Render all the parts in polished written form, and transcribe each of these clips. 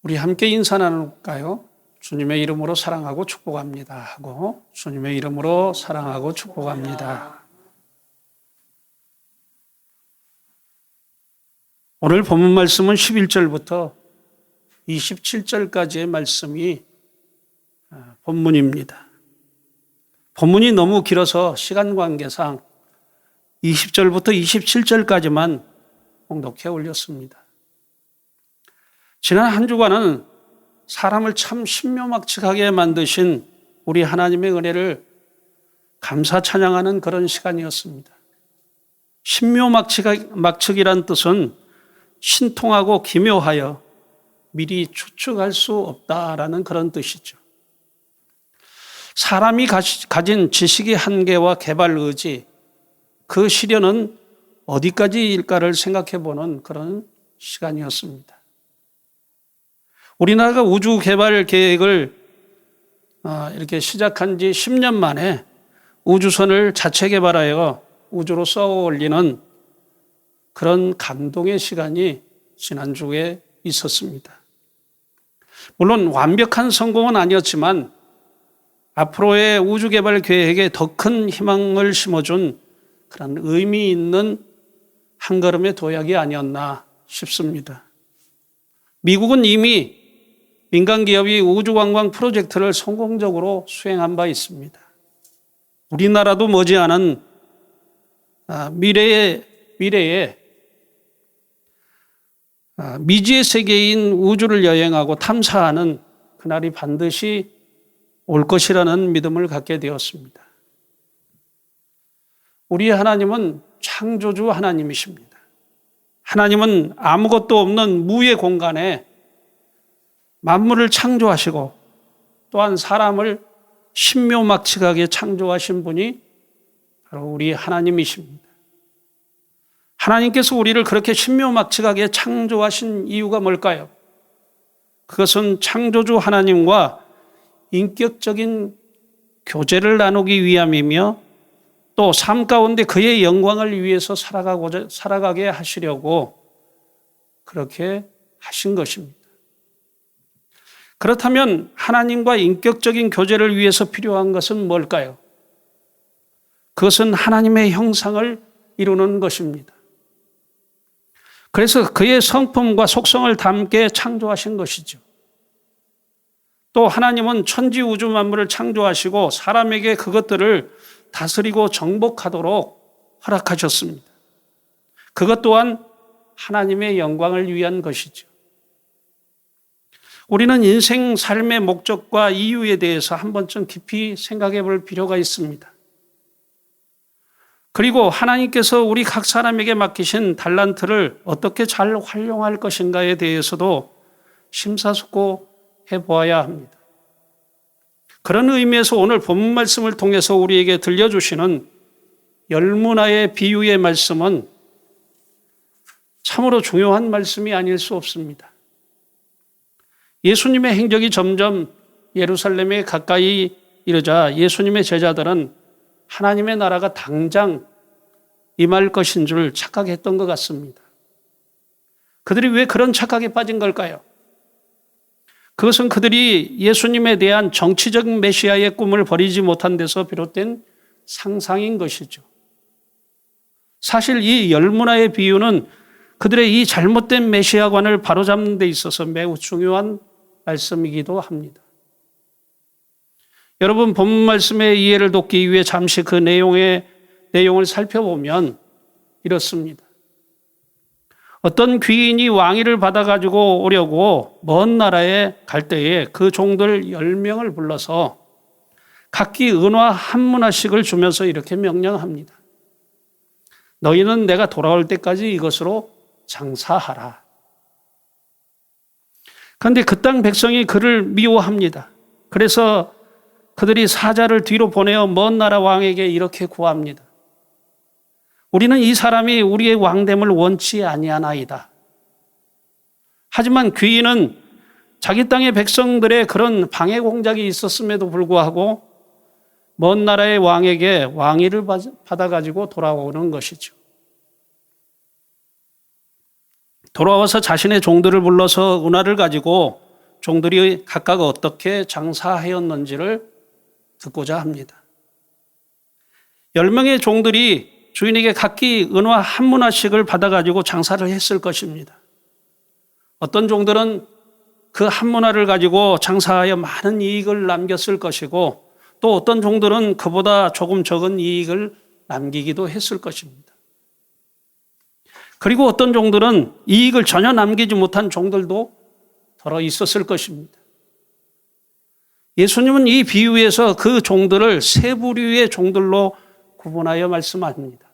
우리 함께 인사 나눌까요? 주님의 이름으로 사랑하고 축복합니다 하고, 주님의 이름으로 사랑하고 축복합니다. 오늘 본문 말씀은 11절부터 27절까지의 말씀이 본문입니다. 본문이 너무 길어서 시간 관계상 20절부터 27절까지만 봉독해 올렸습니다. 지난 한 주간은 사람을 참 신묘막측하게 만드신 우리 하나님의 은혜를 감사 찬양하는 그런 시간이었습니다. 신묘막측이란 뜻은 신통하고 기묘하여 미리 추측할 수 없다라는 그런 뜻이죠. 사람이 가진 지식의 한계와 개발 의지, 그 시련은 어디까지일까를 생각해 보는 그런 시간이었습니다. 우리나라가 우주 개발 계획을 이렇게 시작한 지 10년 만에 우주선을 자체 개발하여 우주로 쏘아 올리는 그런 감동의 시간이 지난주에 있었습니다. 물론 완벽한 성공은 아니었지만 앞으로의 우주 개발 계획에 더 큰 희망을 심어준 그런 의미 있는 한 걸음의 도약이 아니었나 싶습니다. 미국은 이미 민간 기업이 우주관광 프로젝트를 성공적으로 수행한 바 있습니다. 우리나라도 머지않은 미래에 미지의 세계인 우주를 여행하고 탐사하는 그날이 반드시 올 것이라는 믿음을 갖게 되었습니다. 우리 하나님은 창조주 하나님이십니다. 하나님은 아무것도 없는 무의 공간에 만물을 창조하시고 또한 사람을 신묘막측하게 창조하신 분이 바로 우리 하나님이십니다. 하나님께서 우리를 그렇게 신묘막측하게 창조하신 이유가 뭘까요? 그것은 창조주 하나님과 인격적인 교제를 나누기 위함이며 또 삶 가운데 그의 영광을 위해서 살아가게 하시려고 그렇게 하신 것입니다. 그렇다면 하나님과 인격적인 교제를 위해서 필요한 것은 뭘까요? 그것은 하나님의 형상을 이루는 것입니다. 그래서 그의 성품과 속성을 담게 창조하신 것이죠. 또 하나님은 천지 우주 만물을 창조하시고 사람에게 그것들을 다스리고 정복하도록 허락하셨습니다. 그것 또한 하나님의 영광을 위한 것이죠. 우리는 인생 삶의 목적과 이유에 대해서 한 번쯤 깊이 생각해 볼 필요가 있습니다. 그리고 하나님께서 우리 각 사람에게 맡기신 달란트를 어떻게 잘 활용할 것인가에 대해서도 심사숙고해 보아야 합니다. 그런 의미에서 오늘 본문 말씀을 통해서 우리에게 들려주시는 열문화의 비유의 말씀은 참으로 중요한 말씀이 아닐 수 없습니다. 예수님의 행적이 점점 예루살렘에 가까이 이르자 예수님의 제자들은 하나님의 나라가 당장 임할 것인 줄 착각했던 것 같습니다. 그들이 왜 그런 착각에 빠진 걸까요? 그것은 그들이 예수님에 대한 정치적 메시아의 꿈을 버리지 못한 데서 비롯된 상상인 것이죠. 사실 이 열문화의 비유는 그들의 이 잘못된 메시아관을 바로잡는 데 있어서 매우 중요한 말씀이기도 합니다. 여러분, 본문 말씀의 이해를 돕기 위해 잠시 그 내용을 살펴보면 이렇습니다. 어떤 귀인이 왕위를 받아가지고 오려고 먼 나라에 갈 때에 그 종들 10명을 불러서 각기 은화 한 문화씩을 주면서 이렇게 명령합니다. 너희는 내가 돌아올 때까지 이것으로 장사하라. 그런데 그 땅 백성이 그를 미워합니다. 그래서 그들이 사자를 뒤로 보내어 먼 나라 왕에게 이렇게 구합니다. 우리는 이 사람이 우리의 왕됨을 원치 아니하나이다. 하지만 귀인은 자기 땅의 백성들의 그런 방해 공작이 있었음에도 불구하고 먼 나라의 왕에게 왕위를 받아가지고 돌아오는 것이죠. 돌아와서 자신의 종들을 불러서 은화를 가지고 종들이 각각 어떻게 장사하였는지를 듣고자 합니다. 10명의 종들이 주인에게 각기 은화 한 문화씩을 받아가지고 장사를 했을 것입니다. 어떤 종들은 그 한 문화를 가지고 장사하여 많은 이익을 남겼을 것이고, 또 어떤 종들은 그보다 조금 적은 이익을 남기기도 했을 것입니다. 그리고 어떤 종들은 이익을 전혀 남기지 못한 종들도 더러 있었을 것입니다. 예수님은 이 비유에서 그 종들을 세 부류의 종들로 구분하여 말씀합니다.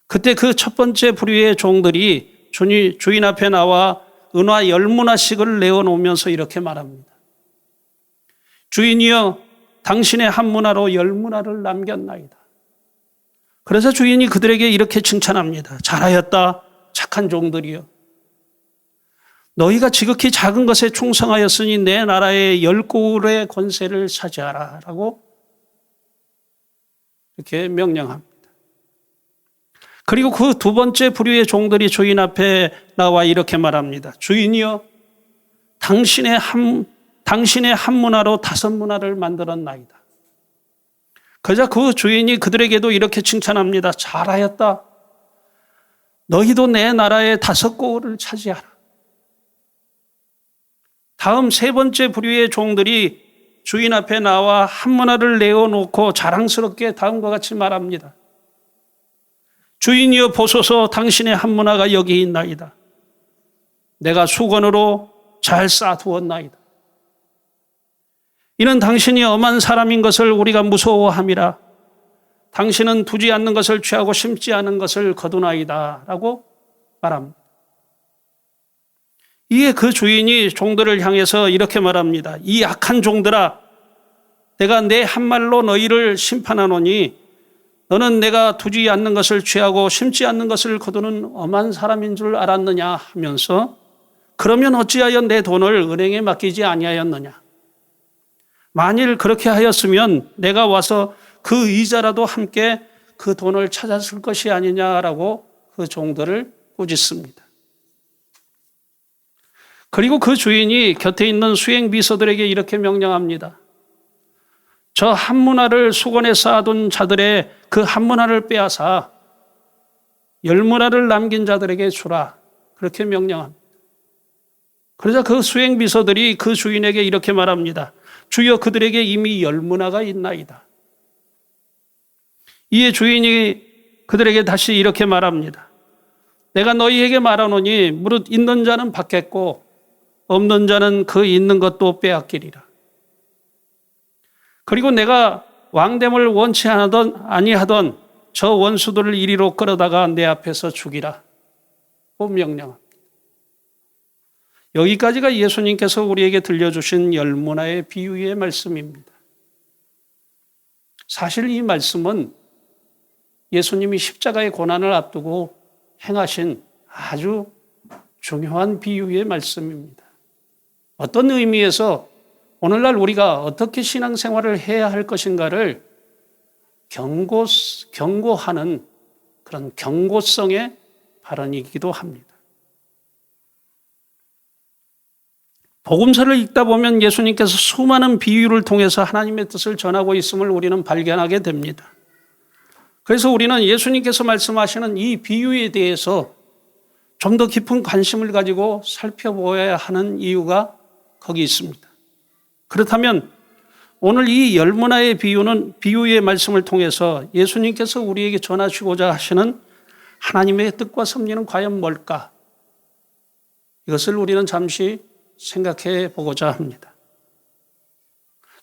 그때 그 첫 번째 부류의 종들이 주인 앞에 나와 은화 10문화씩을 내어놓으면서 이렇게 말합니다. 주인이여, 당신의 한 문화로 10문화를 남겼나이다. 그래서 주인이 그들에게 이렇게 칭찬합니다. 잘하였다, 착한 종들이여. 너희가 지극히 작은 것에 충성하였으니 내 나라의 10고을의 권세를 차지하라 라고 이렇게 명령합니다. 그리고 그 두 번째 부류의 종들이 주인 앞에 나와 이렇게 말합니다. 주인이여, 당신의 한 문화로 5문화를 만들었나이다. 그러자 그 주인이 그들에게도 이렇게 칭찬합니다. 잘하였다. 너희도 내 나라의 5고을을 차지하라. 다음 세 번째 부류의 종들이 주인 앞에 나와 한 문화를 내어놓고 자랑스럽게 다음과 같이 말합니다. 주인이여, 보소서, 당신의 한 문화가 여기 있나이다. 내가 수건으로 잘 쌓아두었나이다. 이는 당신이 엄한 사람인 것을 우리가 무서워함이라. 당신은 두지 않는 것을 취하고 심지 않은 것을 거두나이다 라고 말합니다. 이에 그 주인이 종들을 향해서 이렇게 말합니다. 이 악한 종들아, 내가 내 한 말로 너희를 심판하노니 너는 내가 두지 않는 것을 취하고 심지 않는 것을 거두는 엄한 사람인 줄 알았느냐 하면서, 그러면 어찌하여 내 돈을 은행에 맡기지 아니하였느냐. 만일 그렇게 하였으면 내가 와서 그 이자라도 함께 그 돈을 찾았을 것이 아니냐라고 그 종들을 꾸짖습니다. 그리고 그 주인이 곁에 있는 수행 비서들에게 이렇게 명령합니다. 저 한 문화를 수건에 쌓아둔 자들의 그 한 문화를 빼앗아 10문화를 남긴 자들에게 주라. 그렇게 명령합니다. 그러자 그 수행 비서들이 그 주인에게 이렇게 말합니다. 주여, 그들에게 이미 10문화가 있나이다. 이에 주인이 그들에게 다시 이렇게 말합니다. 내가 너희에게 말하노니 무릇 있는 자는 받겠고 없는 자는 그 있는 것도 빼앗기리라. 그리고 내가 왕됨을 원치 아니하던 저 원수들을 이리로 끌어다가 내 앞에서 죽이라. 고 명령합니다. 여기까지가 예수님께서 우리에게 들려주신 10문화의 비유의 말씀입니다. 사실 이 말씀은 예수님이 십자가의 고난을 앞두고 행하신 아주 중요한 비유의 말씀입니다. 어떤 의미에서 오늘날 우리가 어떻게 신앙생활을 해야 할 것인가를 경고하는 그런 경고성의 발언이기도 합니다. 복음서를 읽다 보면 예수님께서 수많은 비유를 통해서 하나님의 뜻을 전하고 있음을 우리는 발견하게 됩니다. 그래서 우리는 예수님께서 말씀하시는 이 비유에 대해서 좀 더 깊은 관심을 가지고 살펴보아야 하는 이유가 거기 있습니다. 그렇다면 오늘 이 10문화의 비유의 말씀을 통해서 예수님께서 우리에게 전하시고자 하시는 하나님의 뜻과 섭리는 과연 뭘까? 이것을 우리는 잠시 생각해 보고자 합니다.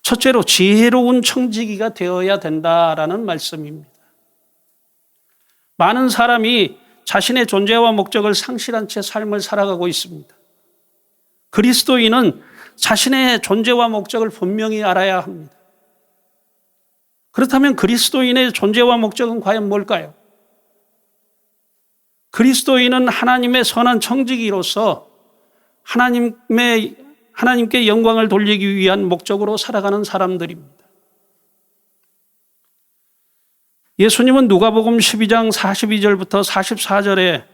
첫째로 지혜로운 청지기가 되어야 된다라는 말씀입니다. 많은 사람이 자신의 존재와 목적을 상실한 채 삶을 살아가고 있습니다. 그리스도인은 자신의 존재와 목적을 분명히 알아야 합니다. 그렇다면 그리스도인의 존재와 목적은 과연 뭘까요? 그리스도인은 하나님의 선한 청지기로서 하나님께 영광을 돌리기 위한 목적으로 살아가는 사람들입니다. 예수님은 누가복음 12장 42절부터 44절에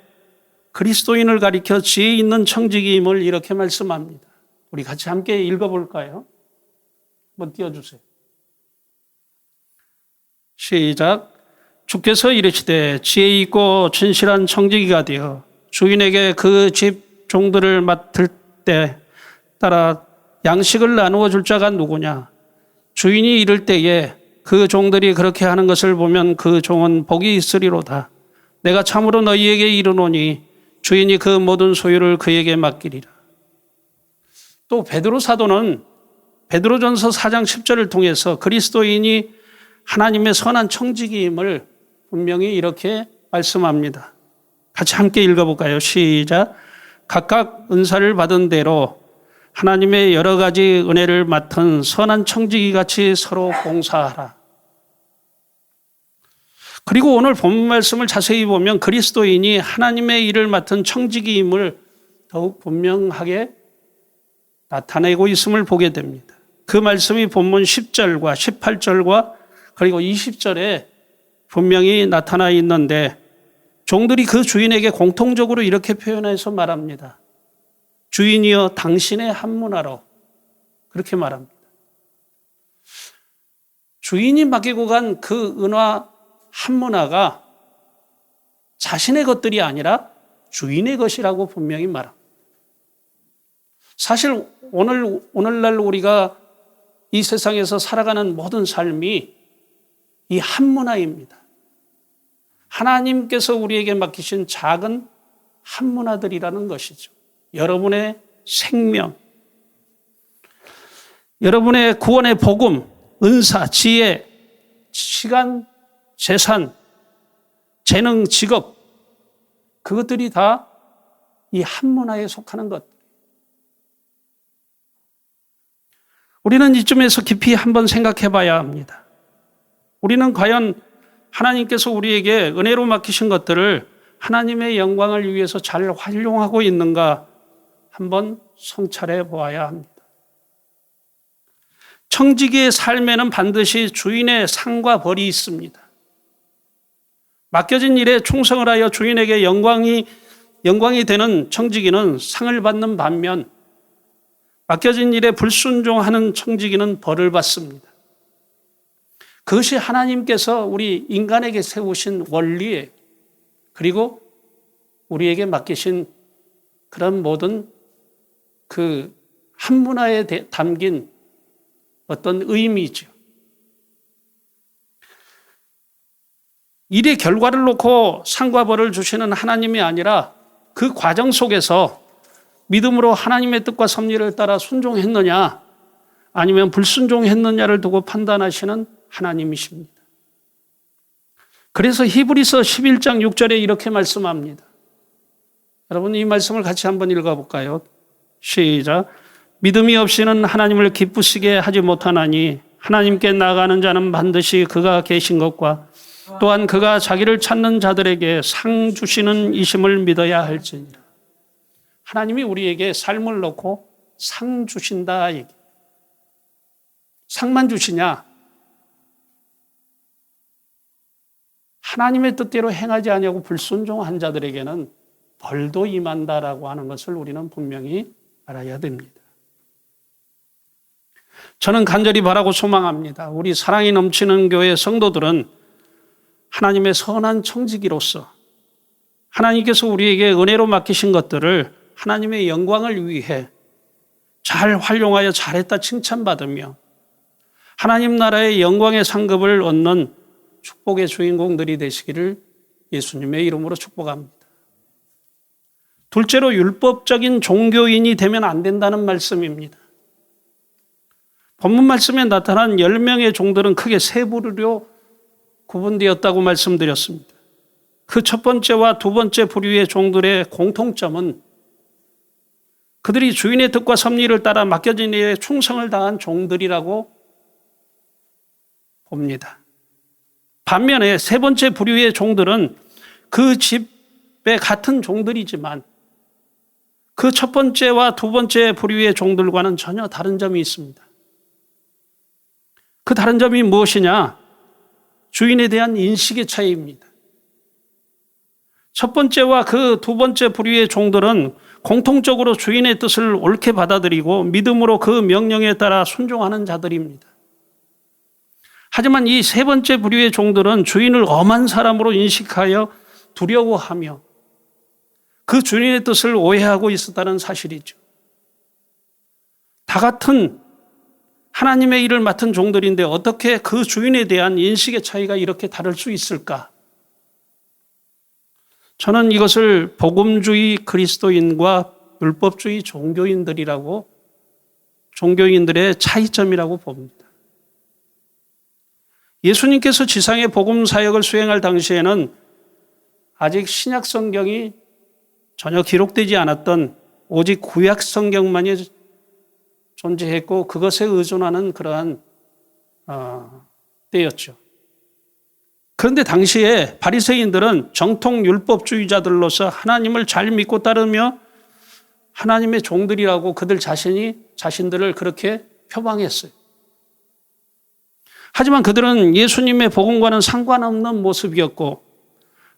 그리스도인을 가리켜 지혜 있는 청지기임을 이렇게 말씀합니다. 우리 같이 함께 읽어볼까요? 한번 띄워주세요. 시작. 주께서 이르시되 지혜 있고 진실한 청지기가 되어 주인에게 그 집 종들을 맡을 때 따라 양식을 나누어 줄 자가 누구냐? 주인이 이를 때에 그 종들이 그렇게 하는 것을 보면 그 종은 복이 있으리로다. 내가 참으로 너희에게 이르노니 주인이 그 모든 소유를 그에게 맡기리라. 또 베드로 사도는 베드로전서 4장 10절을 통해서 그리스도인이 하나님의 선한 청지기임을 분명히 이렇게 말씀합니다. 같이 함께 읽어볼까요? 시작. 각각 은사를 받은 대로 하나님의 여러 가지 은혜를 맡은 선한 청지기같이 서로 봉사하라. 그리고 오늘 본문 말씀을 자세히 보면 그리스도인이 하나님의 일을 맡은 청지기임을 더욱 분명하게 나타내고 있음을 보게 됩니다. 그 말씀이 본문 10절과 18절과 그리고 20절에 분명히 나타나 있는데 종들이 그 주인에게 공통적으로 이렇게 표현해서 말합니다. 주인이여 당신의 한문하로 그렇게 말합니다. 주인이 맡기고 간 그 은화 한문화가 자신의 것들이 아니라 주인의 것이라고 분명히 말합니다. 사실 오늘날 우리가 이 세상에서 살아가는 모든 삶이 이 한문화입니다. 하나님께서 우리에게 맡기신 작은 한문화들이라는 것이죠. 여러분의 생명, 여러분의 구원의 복음, 은사, 지혜, 시간, 재산, 재능, 직업, 그것들이 다 이 한문화에 속하는 것. 우리는 이쯤에서 깊이 한번 생각해 봐야 합니다. 우리는 과연 하나님께서 우리에게 은혜로 맡기신 것들을 하나님의 영광을 위해서 잘 활용하고 있는가 한번 성찰해 보아야 합니다. 청지기의 삶에는 반드시 주인의 상과 벌이 있습니다. 맡겨진 일에 충성을 하여 주인에게 영광이 되는 청지기는 상을 받는 반면 맡겨진 일에 불순종하는 청지기는 벌을 받습니다. 그것이 하나님께서 우리 인간에게 세우신 원리예요. 그리고 우리에게 맡기신 그런 모든 그 한문화에 담긴 어떤 의미죠. 일의 결과를 놓고 상과 벌을 주시는 하나님이 아니라 그 과정 속에서 믿음으로 하나님의 뜻과 섭리를 따라 순종했느냐 아니면 불순종했느냐를 두고 판단하시는 하나님이십니다. 그래서 히브리서 11장 6절에 이렇게 말씀합니다. 여러분 이 말씀을 같이 한번 읽어볼까요? 시작. 믿음이 없이는 하나님을 기쁘시게 하지 못하나니 하나님께 나아가는 자는 반드시 그가 계신 것과 또한 그가 자기를 찾는 자들에게 상 주시는 이심을 믿어야 할지니라. 하나님이 우리에게 삶을 놓고 상 주신다 얘기. 상만 주시냐? 하나님의 뜻대로 행하지 아니하고 불순종한 자들에게는 벌도 임한다라고 하는 것을 우리는 분명히 알아야 됩니다. 저는 간절히 바라고 소망합니다. 우리 사랑이 넘치는 교회 성도들은 하나님의 선한 청지기로서 하나님께서 우리에게 은혜로 맡기신 것들을 하나님의 영광을 위해 잘 활용하여 잘했다 칭찬받으며 하나님 나라의 영광의 상급을 얻는 축복의 주인공들이 되시기를 예수님의 이름으로 축복합니다. 둘째로 율법적인 종교인이 되면 안 된다는 말씀입니다. 본문 말씀에 나타난 10명의 종들은 크게 세 부류로 구분되었다고 말씀드렸습니다. 그 첫 번째와 두 번째 부류의 종들의 공통점은 그들이 주인의 뜻과 섭리를 따라 맡겨진 일에 충성을 다한 종들이라고 봅니다. 반면에 세 번째 부류의 종들은 그 집의 같은 종들이지만 그 첫 번째와 두 번째 부류의 종들과는 전혀 다른 점이 있습니다. 그 다른 점이 무엇이냐? 주인에 대한 인식의 차이입니다. 첫 번째와 그 두 번째 부류의 종들은 공통적으로 주인의 뜻을 옳게 받아들이고 믿음으로 그 명령에 따라 순종하는 자들입니다. 하지만 이 세 번째 부류의 종들은 주인을 엄한 사람으로 인식하여 두려워하며 그 주인의 뜻을 오해하고 있었다는 사실이죠. 다 같은 하나님의 일을 맡은 종들인데 어떻게 그 주인에 대한 인식의 차이가 이렇게 다를 수 있을까? 저는 이것을 복음주의 그리스도인과 율법주의 종교인들의 차이점이라고 봅니다. 예수님께서 지상의 복음 사역을 수행할 당시에는 아직 신약 성경이 전혀 기록되지 않았던 오직 구약 성경만이 존재했고 그것에 의존하는 그러한 때였죠. 그런데 당시에 바리새인들은 정통 율법주의자들로서 하나님을 잘 믿고 따르며 하나님의 종들이라고 그들 자신들을 그렇게 표방했어요. 하지만 그들은 예수님의 복음과는 상관없는 모습이었고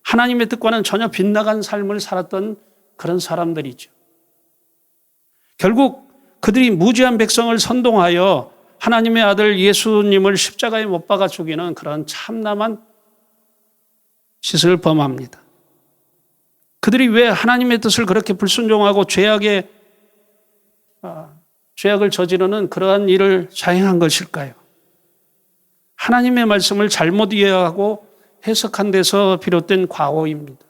하나님의 뜻과는 전혀 빗나간 삶을 살았던 그런 사람들이죠. 결국 그들이 무지한 백성을 선동하여 하나님의 아들 예수님을 십자가에 못 박아 죽이는 그런 참담한 짓을 범합니다. 그들이 왜 하나님의 뜻을 그렇게 불순종하고 죄악을 저지르는 그러한 일을 자행한 것일까요? 하나님의 말씀을 잘못 이해하고 해석한 데서 비롯된 과오입니다.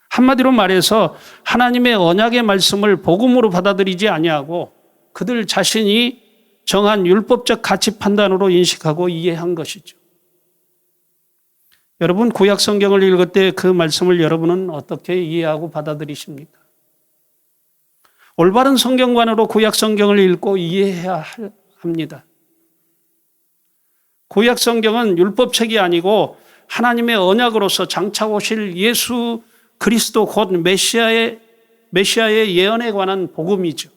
한마디로 말해서 하나님의 언약의 말씀을 복음으로 받아들이지 아니하고 그들 자신이 정한 율법적 가치 판단으로 인식하고 이해한 것이죠. 여러분 구약 성경을 읽을 때 그 말씀을 여러분은 어떻게 이해하고 받아들이십니까? 올바른 성경관으로 구약 성경을 읽고 이해해야 합니다. 구약 성경은 율법책이 아니고 하나님의 언약으로서 장차 오실 예수 그리스도 곧 메시아의 예언에 관한 복음이죠.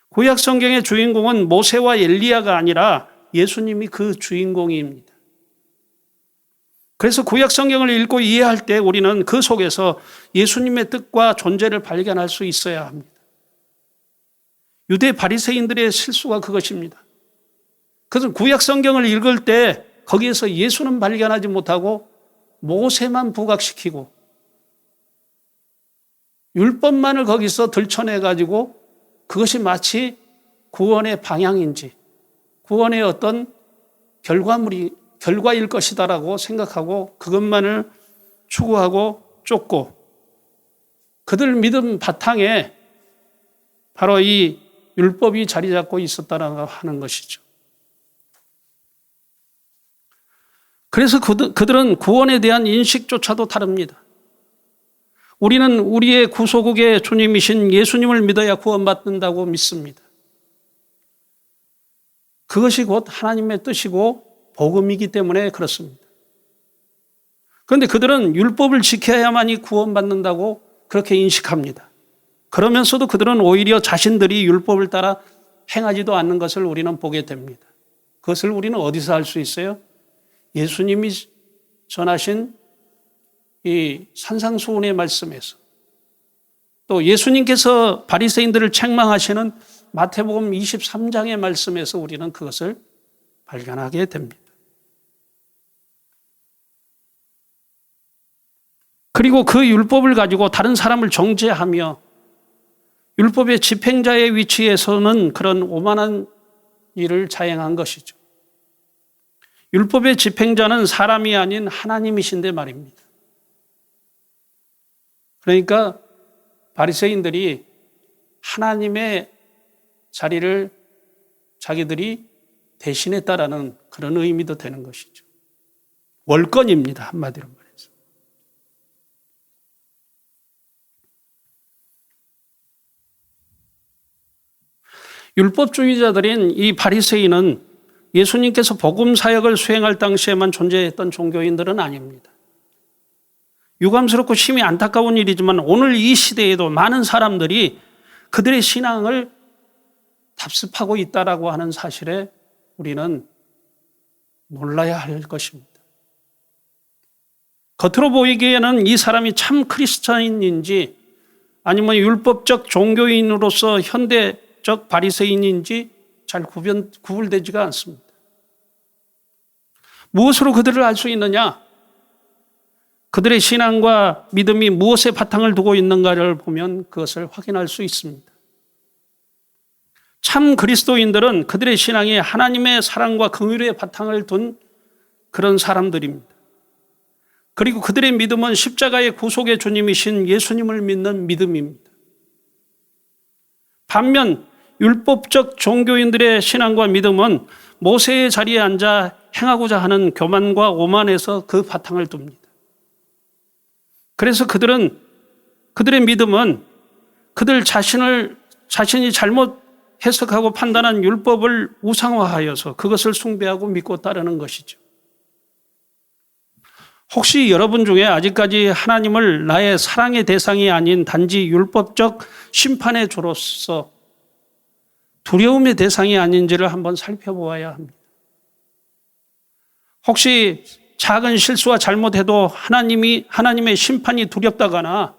구약 성경의 주인공은 모세와 엘리야가 아니라 예수님이 그 주인공입니다. 그래서 구약 성경을 읽고 이해할 때 우리는 그 속에서 예수님의 뜻과 존재를 발견할 수 있어야 합니다. 유대 바리새인들의 실수가 그것입니다. 그래서 구약 성경을 읽을 때 거기에서 예수는 발견하지 못하고 모세만 부각시키고 율법만을 거기서 들춰내가지고 그것이 마치 구원의 방향인지 구원의 어떤 결과일 것이다라고 생각하고 그것만을 추구하고 쫓고 그들 믿음 바탕에 바로 이 율법이 자리 잡고 있었다라고 하는 것이죠. 그래서 그들은 구원에 대한 인식조차도 다릅니다. 우리는 우리의 구소국의 주님이신 예수님을 믿어야 구원받는다고 믿습니다. 그것이 곧 하나님의 뜻이고 복음이기 때문에 그렇습니다. 그런데 그들은 율법을 지켜야만이 구원받는다고 그렇게 인식합니다. 그러면서도 그들은 오히려 자신들이 율법을 따라 행하지도 않는 것을 우리는 보게 됩니다. 그것을 우리는 어디서 알 수 있어요? 예수님이 전하신 이 산상수훈의 말씀에서 또 예수님께서 바리새인들을 책망하시는 마태복음 23장의 말씀에서 우리는 그것을 발견하게 됩니다. 그리고 그 율법을 가지고 다른 사람을 정죄하며 율법의 집행자의 위치에서는 그런 오만한 일을 자행한 것이죠. 율법의 집행자는 사람이 아닌 하나님이신데 말입니다. 그러니까 바리새인들이 하나님의 자리를 자기들이 대신했다라는 그런 의미도 되는 것이죠. 월권입니다. 한마디로 말해서. 율법주의자들인 이 바리새인은 예수님께서 복음 사역을 수행할 당시에만 존재했던 종교인들은 아닙니다. 유감스럽고 심히 안타까운 일이지만 오늘 이 시대에도 많은 사람들이 그들의 신앙을 답습하고 있다라고 하는 사실에 우리는 놀라야 할 것입니다. 겉으로 보이기에는 이 사람이 참 크리스찬인지 아니면 율법적 종교인으로서 현대적 바리새인인지 잘 구분되지가 않습니다. 무엇으로 그들을 알 수 있느냐? 그들의 신앙과 믿음이 무엇에 바탕을 두고 있는가를 보면 그것을 확인할 수 있습니다. 참 그리스도인들은 그들의 신앙이 하나님의 사랑과 긍휼에 바탕을 둔 그런 사람들입니다. 그리고 그들의 믿음은 십자가의 구속의 주님이신 예수님을 믿는 믿음입니다. 반면 율법적 종교인들의 신앙과 믿음은 모세의 자리에 앉아 행하고자 하는 교만과 오만에서 그 바탕을 둡니다. 그래서 그들의 믿음은 그들 자신이 잘못 해석하고 판단한 율법을 우상화하여서 그것을 숭배하고 믿고 따르는 것이죠. 혹시 여러분 중에 아직까지 하나님을 나의 사랑의 대상이 아닌 단지 율법적 심판의 주로서 두려움의 대상이 아닌지를 한번 살펴보아야 합니다. 혹시 작은 실수와 잘못해도 하나님의 심판이 두렵다거나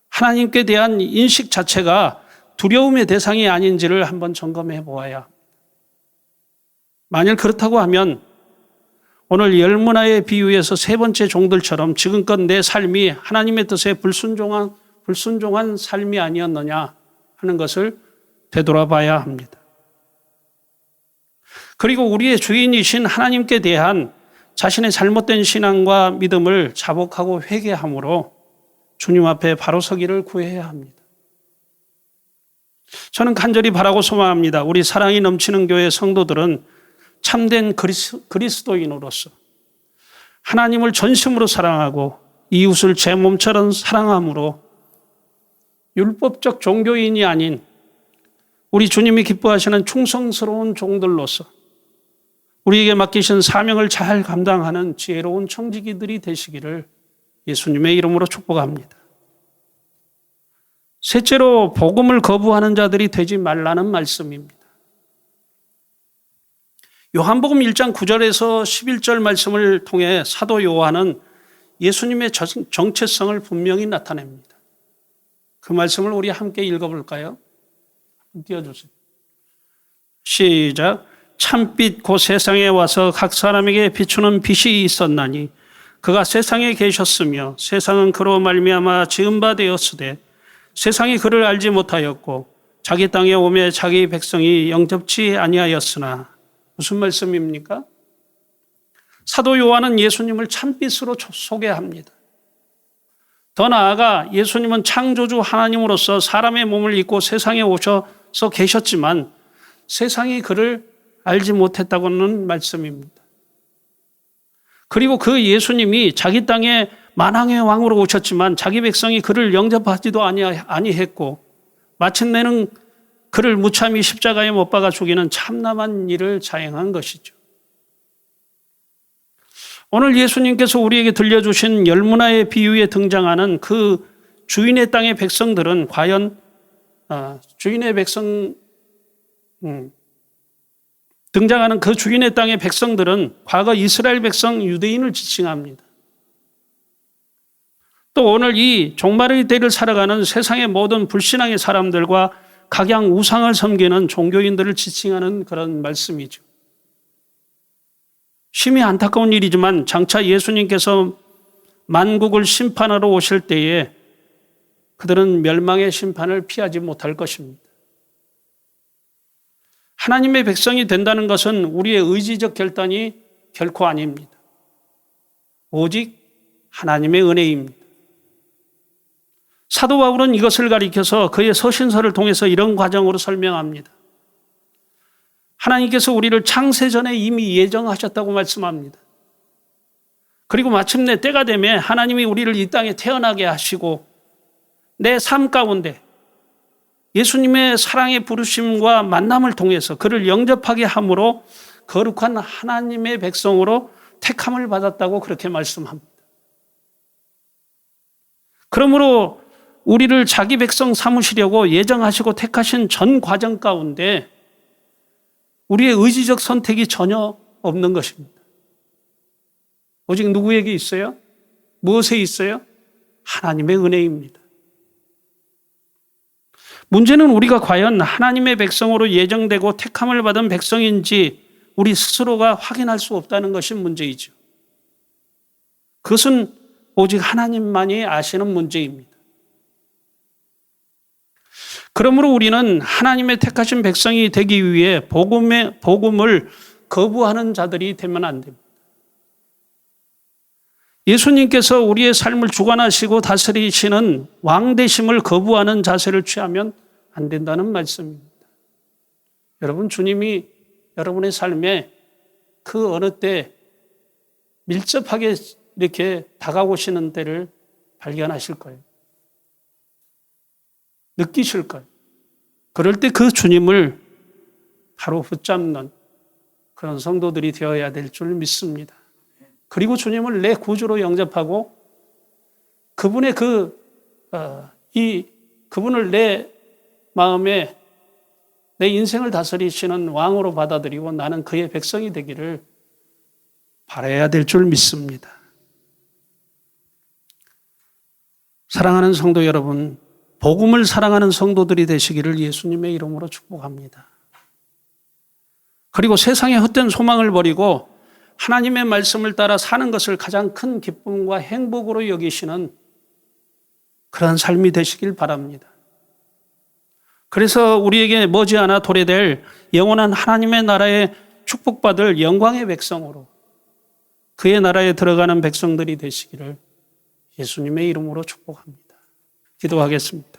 하나님께 대한 인식 자체가 두려움의 대상이 아닌지를 한번 점검해 보아야 합니다. 만일 그렇다고 하면 오늘 열문화의 비유에서 세 번째 종들처럼 지금껏 내 삶이 하나님의 뜻에 불순종한 삶이 아니었느냐 하는 것을 되돌아봐야 합니다. 그리고 우리의 주인이신 하나님께 대한 자신의 잘못된 신앙과 믿음을 자복하고 회개함으로 주님 앞에 바로 서기를 구해야 합니다. 저는 간절히 바라고 소망합니다. 우리 사랑이 넘치는 교회 성도들은 참된 그리스도인으로서 하나님을 전심으로 사랑하고 이웃을 제 몸처럼 사랑함으로 율법적 종교인이 아닌 우리 주님이 기뻐하시는 충성스러운 종들로서 우리에게 맡기신 사명을 잘 감당하는 지혜로운 청지기들이 되시기를 예수님의 이름으로 축복합니다. 셋째로 복음을 거부하는 자들이 되지 말라는 말씀입니다. 요한복음 1장 9절에서 11절 말씀을 통해 사도 요한은 예수님의 정체성을 분명히 나타냅니다. 그 말씀을 우리 함께 읽어볼까요? 띄워주세요. 시작. 참빛 곧 세상에 와서 각 사람에게 비추는 빛이 있었나니 그가 세상에 계셨으며 세상은 그로 말미암아 지은 바 되었으되 세상이 그를 알지 못하였고 자기 땅에 오매 자기 백성이 영접치 아니하였으나. 무슨 말씀입니까? 사도 요한은 예수님을 참빛으로 소개합니다. 더 나아가 예수님은 창조주 하나님으로서 사람의 몸을 입고 세상에 오셔서 계셨지만 세상이 그를 알지 못했다고는 말씀입니다. 그리고 그 예수님이 자기 땅에 만왕의 왕으로 오셨지만 자기 백성이 그를 영접하지도 아니했고 마침내는 그를 무참히 십자가에 못 박아 죽이는 참담한 일을 자행한 것이죠. 오늘 예수님께서 우리에게 들려주신 열문화의 비유에 등장하는 그 주인의 땅의 백성들은 과연 등장하는 그 주인의 땅의 백성들은 과거 이스라엘 백성 유대인을 지칭합니다. 또 오늘 이 종말의 때를 살아가는 세상의 모든 불신앙의 사람들과 각양 우상을 섬기는 종교인들을 지칭하는 그런 말씀이죠. 심히 안타까운 일이지만 장차 예수님께서 만국을 심판하러 오실 때에 그들은 멸망의 심판을 피하지 못할 것입니다. 하나님의 백성이 된다는 것은 우리의 의지적 결단이 결코 아닙니다. 오직 하나님의 은혜입니다. 사도 바울은 이것을 가리켜서 그의 서신서를 통해서 이런 과정으로 설명합니다. 하나님께서 우리를 창세전에 이미 예정하셨다고 말씀합니다. 그리고 마침내 때가 되면 하나님이 우리를 이 땅에 태어나게 하시고 내 삶 가운데 예수님의 사랑의 부르심과 만남을 통해서 그를 영접하게 함으로 거룩한 하나님의 백성으로 택함을 받았다고 그렇게 말씀합니다. 그러므로 우리를 자기 백성 삼으시려고 예정하시고 택하신 전 과정 가운데 우리의 의지적 선택이 전혀 없는 것입니다. 오직 누구에게 있어요? 무엇에 있어요? 하나님의 은혜입니다. 문제는 우리가 과연 하나님의 백성으로 예정되고 택함을 받은 백성인지 우리 스스로가 확인할 수 없다는 것이 문제이죠. 그것은 오직 하나님만이 아시는 문제입니다. 그러므로 우리는 하나님의 택하신 백성이 되기 위해 복음을 거부하는 자들이 되면 안 됩니다. 예수님께서 우리의 삶을 주관하시고 다스리시는 왕 되심을 거부하는 자세를 취하면 안 된다는 말씀입니다. 여러분, 주님이 여러분의 삶에 그 어느 때 밀접하게 이렇게 다가오시는 때를 발견하실 거예요. 느끼실 거예요. 그럴 때 그 주님을 바로 붙잡는 그런 성도들이 되어야 될 줄 믿습니다. 그리고 주님을 내 구주로 영접하고 그분의 그분을 내 마음에 내 인생을 다스리시는 왕으로 받아들이고 나는 그의 백성이 되기를 바라야 될 줄 믿습니다. 사랑하는 성도 여러분, 복음을 사랑하는 성도들이 되시기를 예수님의 이름으로 축복합니다. 그리고 세상의 헛된 소망을 버리고 하나님의 말씀을 따라 사는 것을 가장 큰 기쁨과 행복으로 여기시는 그런 삶이 되시길 바랍니다. 그래서 우리에게 머지않아 도래될 영원한 하나님의 나라에 축복받을 영광의 백성으로 그의 나라에 들어가는 백성들이 되시기를 예수님의 이름으로 축복합니다. 기도하겠습니다.